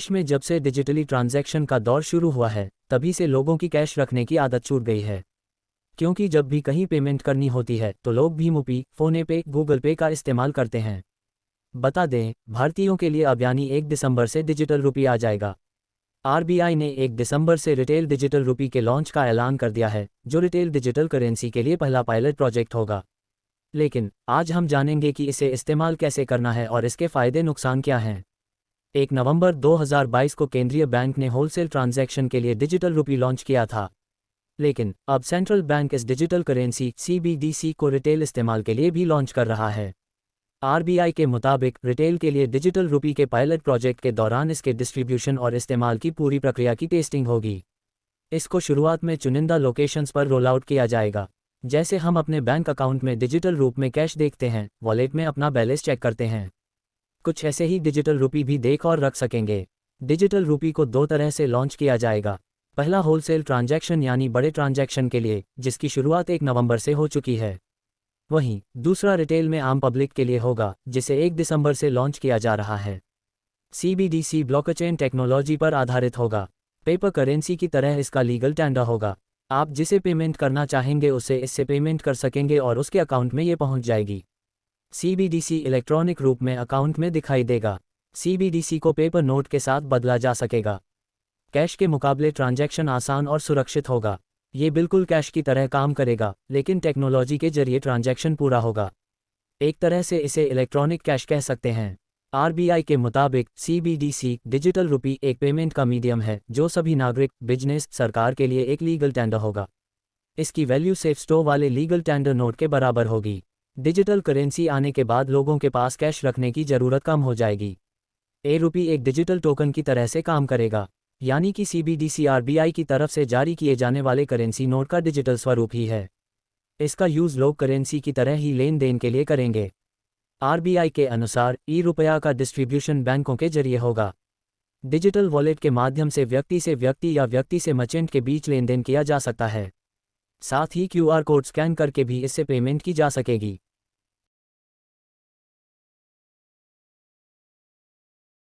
देश में जब से डिजिटली ट्रांजैक्शन का दौर शुरू हुआ है, तभी से लोगों की कैश रखने की आदत छूट गई है। क्योंकि जब भी कहीं पेमेंट करनी होती है तो लोग भीम यूपी, फोनपे, गूगल पे का इस्तेमाल करते हैं। बता दें, भारतीयों के लिए अब यानी 1 दिसंबर से डिजिटल रुपी आ जाएगा। आरबीआई ने 1 दिसंबर से रिटेल डिजिटल रुपी के लॉन्च का ऐलान कर दिया है, जो रिटेल डिजिटल करेंसी के लिए पहला पायलट प्रोजेक्ट होगा। लेकिन आज हम जानेंगे कि इसे इस्तेमाल कैसे करना है और इसके फायदे नुकसान क्या हैं। 1 नवंबर 2022 को केंद्रीय बैंक ने होलसेल ट्रांजैक्शन के लिए डिजिटल रुपी लॉन्च किया था। लेकिन अब सेंट्रल बैंक इस डिजिटल करेंसी CBDC को रिटेल इस्तेमाल के लिए भी लॉन्च कर रहा है। आरबीआई के मुताबिक रिटेल के लिए डिजिटल रुपी के पायलट प्रोजेक्ट के दौरान इसके डिस्ट्रीब्यूशन और इस्तेमाल की पूरी प्रक्रिया की टेस्टिंग होगी। इसको शुरुआत में चुनिंदा लोकेशंस पर रोल आउट किया जाएगा। जैसे हम अपने बैंक अकाउंट में डिजिटल रूप में कैश देखते हैं, वॉलेट में अपना बैलेंस चेक करते हैं, कुछ ऐसे ही डिजिटल रुपी भी देख और रख सकेंगे। डिजिटल रुपी को 2 तरह से लॉन्च किया जाएगा। पहला होलसेल ट्रांजैक्शन यानी बड़े ट्रांजैक्शन के लिए, जिसकी शुरुआत 1 नवंबर से हो चुकी है। वहीं दूसरा रिटेल में आम पब्लिक के लिए होगा, जिसे 1 दिसंबर से लॉन्च किया जा रहा है। CBDC ब्लॉकचेन टेक्नोलॉजी पर आधारित होगा। पेपर करेंसी की तरह इसका लीगल टेंडर होगा। आप जिसे पेमेंट करना चाहेंगे उसे इससे पेमेंट कर सकेंगे और उसके अकाउंट में ये पहुंच जाएगी। CBDC इलेक्ट्रॉनिक रूप में अकाउंट में दिखाई देगा। CBDC को पेपर नोट के साथ बदला जा सकेगा। कैश के मुकाबले ट्रांजैक्शन आसान और सुरक्षित होगा। ये बिल्कुल कैश की तरह काम करेगा, लेकिन टेक्नोलॉजी के जरिए ट्रांजैक्शन पूरा होगा। एक तरह से इसे इलेक्ट्रॉनिक कैश कह सकते हैं। आरबीआई के मुताबिक CBDC डिजिटल रुपी एक पेमेंट का मीडियम है, जो सभी नागरिक, बिजनेस, सरकार के लिए एक लीगल टेंडर होगा। इसकी वैल्यू सेफ स्टोर वाले लीगल टेंडर नोट के बराबर होगी। डिजिटल करेंसी आने के बाद लोगों के पास कैश रखने की ज़रूरत कम हो जाएगी। रुपी एक डिजिटल टोकन की तरह से काम करेगा, यानी कि CBDC आरबीआई की तरफ से जारी किए जाने वाले करेंसी नोट का डिजिटल स्वरूप ही है। इसका यूज़ लोग करेंसी की तरह ही लेन देन के लिए करेंगे। आरबीआई के अनुसार रुपया का डिस्ट्रीब्यूशन बैंकों के जरिए होगा। डिजिटल वॉलेट के माध्यम से व्यक्ति या व्यक्ति से मर्चेंट के बीच लेन देन किया जा सकता है। साथ ही QR कोड स्कैन करके भी इससे पेमेंट की जा सकेगी।